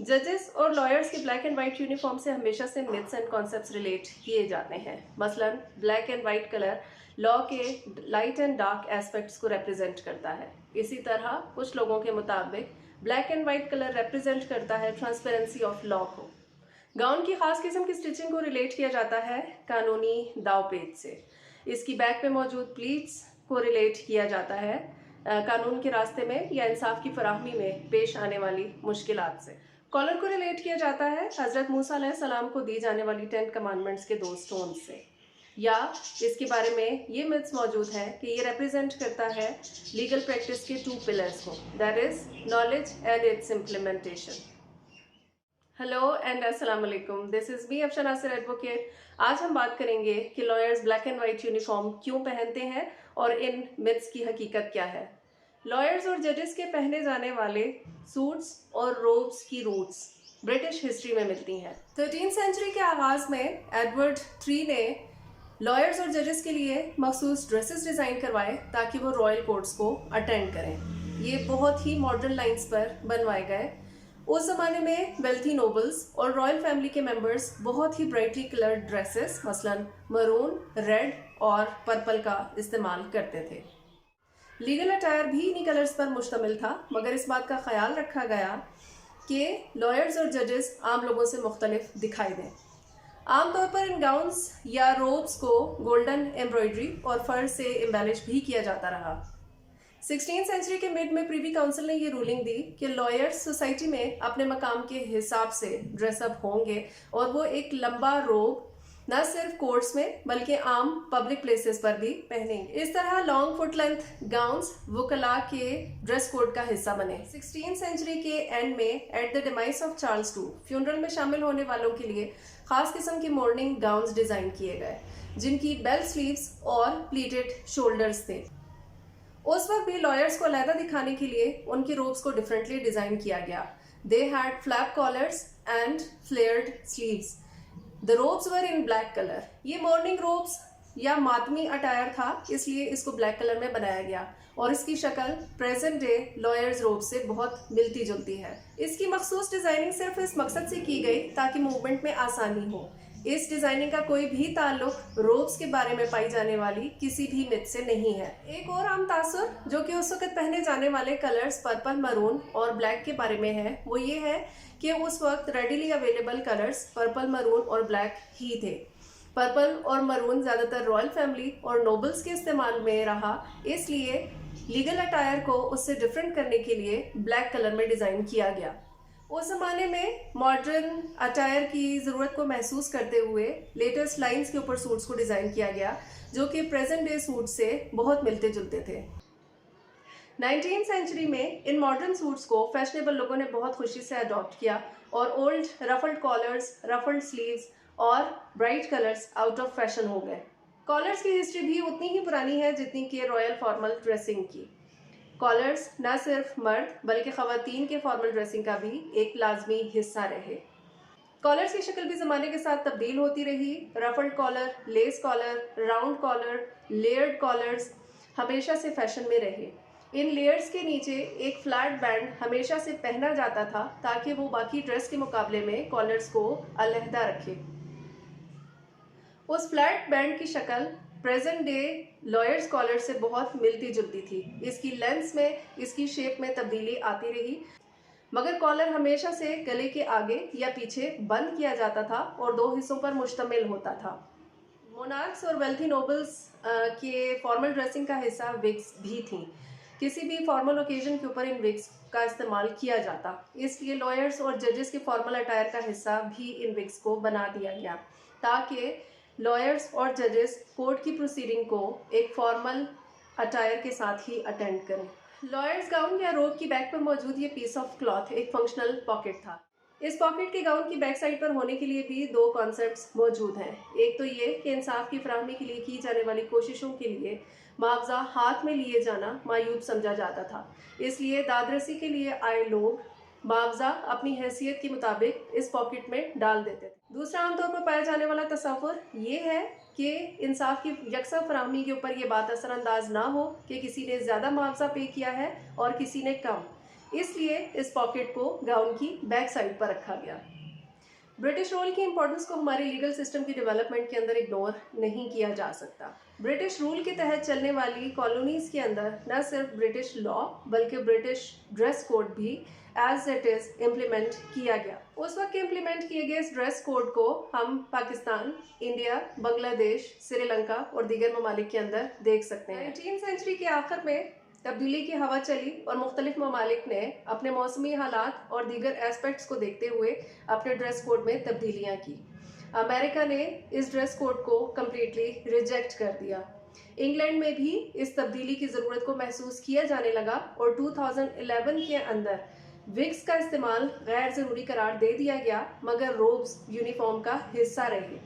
जजेस और लॉयर्स के ब्लैक एंड वाइट यूनिफॉर्म से हमेशा से मिथ्स एंड कॉन्सेप्ट्स रिलेट किए जाते हैं। मसलन black and white colour law के लाइट एंड डार्क एस्पेक्ट्स को रिप्रेजेंट करता है। इसी तरह कुछ लोगों के मुताबिक black and white colour represent करता है ट्रांसपेरेंसी ऑफ लॉ को। गाउन की खास किस्म की स्टिचिंग को रिलेट किया जाता है कानूनी दावपेच से। इसकी बैक पे मौजूद प्लीट्स को रिलेट किया जाता है कानून के रास्ते में या इंसाफ की फराहमी में पेश आने वाली मुश्किलात से। कॉलर को रिलेट किया जाता है हजरत मूसा अलैहिस्सलाम को दी जाने वाली 10 कमांडमेंट्स के 2 स्टोन से। या इसके बारे में ये मिथ्स मौजूद है कि ये रिप्रेजेंट करता है लीगल प्रैक्टिस के 2 पिलर्स को, that is knowledge and its implementation. Hello and अस्सलाम वालेकुम, this is me Afsha Nasir advocate. आज हम बात करेंगे कि lawyers black and white uniform क्यों पहनते हैं और इन मिथ्स की हकीकत क्या है। लॉयर्स और जजेस के पहने जाने वाले सूट्स और रोब्स की रूट्स ब्रिटिश हिस्ट्री में मिलती हैं। 13वीं सेंचुरी के आगाज में एडवर्ड III ने लॉयर्स और जजेस के लिए मखसूस ड्रेसेस डिज़ाइन करवाए ताकि वो रॉयल कोर्ट्स को अटेंड करें। ये बहुत ही मॉडर्न लाइंस पर बनवाए गए। उस ज़माने में वेल्थी नोबल्स और रॉयल फैमिली के मेंबर्स बहुत ही ब्राइटली कलर्ड ड्रेसेस मसलन मरून, रेड और पर्पल का इस्तेमाल करते थे। लीगल अटायर भी इन्हीं कलर्स पर मुश्तमिल था, मगर इस बात का ख्याल रखा गया कि लॉयर्स और जजेस आम लोगों से मुख्तलिफ दिखाई दें। आमतौर पर इन गाउन्स या रोब्स को गोल्डन एम्ब्रॉयडरी और फर से एम्बेलिश भी किया जाता रहा। 16वीं सेंचुरी के मिड में प्रीवी काउंसिल ने ये रूलिंग दी कि लॉयर्स सोसाइटी में अपने मकाम के हिसाब से ड्रेसअप होंगे और वो एक लंबा रोब न सिर्फ कोर्ट्स में बल्कि आम पब्लिक प्लेसेस पर भी पहनेंगे। इस तरह लॉन्ग फुट लेंथ गाउन्स वकला के ड्रेस कोड का हिस्सा बने। 16वीं सेंचुरी के एंड में at the demise of Charles II funeral में शामिल होने वालों के लिए खास किस्म के मॉर्निंग गाउन्स डिजाइन किए गए जिनकी बेल स्लीव्स और प्लीटेड शोल्डर्स थे। उस वक्त भी लॉयर्स को अलहदा दिखाने के लिए उनकी रोब्स को डिफरेंटली डिजाइन किया गया। They had flap collars and flared sleeves. The robes were in black colour. ये मॉर्निंग रोब्स या मातमी अटायर था, इसलिए इसको ब्लैक कलर में बनाया गया और इसकी शक्ल प्रेजेंट डे लॉयर्स रोब से बहुत मिलती जुलती है। इसकी मखसूस डिजाइनिंग सिर्फ इस मकसद से की गई ताकि मूवमेंट में आसानी हो। इस डिजाइनिंग का कोई भी ताल्लुक रोब्स के बारे में पाई जाने वाली किसी भी मिथ से नहीं है। एक और आम तासुर जो कि उस वक्त पहने जाने वाले कलर्स पर्पल, मरून और ब्लैक के बारे में है वो ये है कि उस वक्त readily available colours purple, maroon और ब्लैक ही थे। पर्पल और मरून ज़्यादातर रॉयल फैमिली और नोबल्स के इस्तेमाल में रहा, इसलिए लीगल अटायर को उससे डिफरेंट करने के लिए ब्लैक कलर में डिज़ाइन किया गया। उस ज़माने में मॉडर्न अटायर की ज़रूरत को महसूस करते हुए लेटेस्ट लाइंस के ऊपर सूट्स को डिज़ाइन किया गया जो कि प्रेजेंट डे सूट से बहुत मिलते जुलते थे। 19वीं सेंचुरी में इन मॉडर्न सूट्स को फैशनेबल लोगों ने बहुत खुशी से अडॉप्ट किया और old ruffled collars, ruffled sleeves और bright colours out of fashion हो गए। कॉलर्स की हिस्ट्री भी उतनी ही पुरानी है जितनी कि रॉयल फॉर्मल ड्रेसिंग की। कॉलर्स न सिर्फ मर्द बल्कि ख़वातीन के फॉर्मल ड्रेसिंग का भी एक लाजमी हिस्सा रहे। कॉलर्स की शक्ल भी ज़माने के साथ तब्दील होती रही। Ruffled collar, lace collar, round collar, layered collars हमेशा से फैशन में रहे। इन लेयर्स के नीचे एक फ्लैट बैंड हमेशा से पहना जाता था ताकि वो बाकी ड्रेस के मुकाबले में कॉलर्स को अलहदा रखे। उस फ्लैट बैंड की शक्ल प्रेजेंट डे लॉयर्स कॉलर से बहुत मिलती जुलती थी। इसकी लेंथ में, इसकी शेप में तब्दीली आती रही, मगर कॉलर हमेशा से गले के आगे या पीछे बंद किया जाता था और 2 हिस्सों पर मुश्तमिल होता था। मोनार्क्स और वेल्थी नोबल्स के फॉर्मल ड्रेसिंग का हिस्सा विग्स भी थी। किसी भी फॉर्मल ओकेजन के ऊपर इन विग्स का इस्तेमाल किया जाता, इसलिए लॉयर्स और जजेस के फॉर्मल अटायर का हिस्सा भी इन विग्स को बना दिया गया ताकि लॉयर्स और जजेस कोर्ट की प्रोसीडिंग को एक फॉर्मल अटायर के साथ ही अटेंड करें। लॉयर्स गाउन या रोब की बैक पर मौजूद ये पीस ऑफ क्लॉथ एक फंक्शनल पॉकेट था। इस पॉकेट के गाउन की बैक साइड पर होने के लिए भी 2 कॉन्सेप्ट्स मौजूद हैं। एक तो ये कि इंसाफ की फराहमी के लिए की जाने वाली कोशिशों के लिए मुआवजा हाथ में लिए जाना मायूब समझा जाता था, इसलिए दादरसी के लिए आए लोग मुआवजा अपनी हैसियत के मुताबिक इस पॉकेट में डाल देते थे। दूसरा आमतौर पर पाया जाने वाला तस्वुर ये है कि इंसाफ की यकसा फराहमी के ऊपर ये बात असरअंदाज ना हो कि किसी ने ज़्यादा मुआवजा पे किया है और किसी ने कम। इसलिए इस पॉकेट को गाउन की बैक साइड पर रखा गया। ब्रिटिश रूल की इंपॉर्टेंस को हमारे लीगल सिस्टम की डेवलपमेंट के अंदर इग्नोर नहीं किया जा सकता। ब्रिटिश रूल के तहत चलने वाली कॉलोनीज के अंदर न सिर्फ ब्रिटिश लॉ बल्कि ब्रिटिश ड्रेस कोड भी एज इट इज इम्प्लीमेंट किया गया। उस वक्त इम्प्लीमेंट किए गए इस ड्रेस कोड को हम पाकिस्तान, इंडिया, बांग्लादेश, श्रीलंका और दीगर ममालिक के अंदर देख सकते हैं। 19वीं सेंचुरी के आखिर में तब्दीली की हवा चली और मुख्तलिफ ममालिक ने अपने मौसमी हालात और दीगर एस्पेक्ट्स को देखते हुए अपने ड्रेस कोड में तब्दीलियां की। अमेरिका ने इस ड्रेस कोड को कम्प्लीटली रिजेक्ट कर दिया। इंग्लैंड में भी इस तब्दीली की ज़रूरत को महसूस किया जाने लगा और 2011 के अंदर विग्स का इस्तेमाल गैर ज़रूरी करार दे दिया गया, मगर रोब्स यूनिफॉर्म का हिस्सा रही।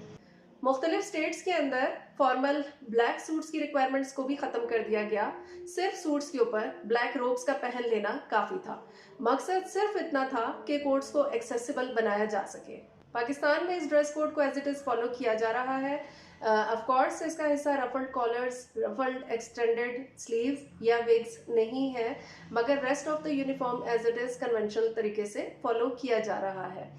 मुख्तलिफ स्टेट्स के अंदर फॉर्मल ब्लैक सूट्स की रिक्वायरमेंट्स को भी ख़त्म कर दिया गया। सिर्फ सूट्स के ऊपर ब्लैक रोब्स का पहन लेना काफ़ी था। मकसद सिर्फ इतना था कि कोट्स को एक्सेसिबल बनाया जा सके। पाकिस्तान में इस ड्रेस कोड को एज इट इज़ फॉलो किया जा रहा है। ऑफ कोर्स इसका हिस्सा ruffled collars, ruffled extended sleeves या विग्स नहीं है, मगर rest of the uniform as it is conventional तरीके से फॉलो किया जा रहा है।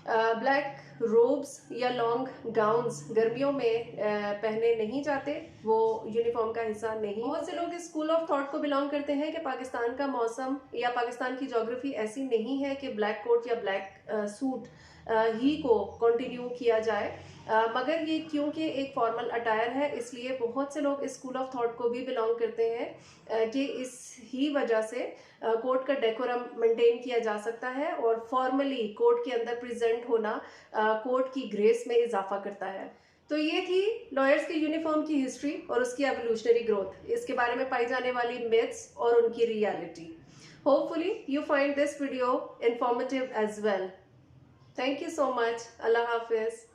ब्लैक रोब्स या लॉन्ग गाउन्स गर्मियों में पहने नहीं जाते, वो यूनिफॉर्म का हिस्सा नहीं। बहुत से लोग इस स्कूल ऑफ थॉट को बिलोंग करते हैं कि पाकिस्तान का मौसम या पाकिस्तान की ज्योग्राफी ऐसी नहीं है कि ब्लैक कोट या ब्लैक सूट ही को कंटिन्यू किया जाए, मगर ये क्योंकि एक फॉर्मल अटायर है इसलिए बहुत से लोग इस स्कूल ऑफ थॉट को भी बिलोंग करते हैं कि इस ही वजह से कोर्ट का डेकोरम मेंटेन किया जा सकता है और फॉर्मली कोर्ट के अंदर प्रेजेंट होना कोर्ट की ग्रेस में इजाफा करता है। तो ये थी लॉयर्स के यूनिफॉर्म की हिस्ट्री और उसकी एवोल्यूशनरी ग्रोथ, इसके बारे में पाई जाने वाली मिथ्स और उनकी reality. Hopefully you find this video informative as well. Thank you so much. अल्लाह हाफिज।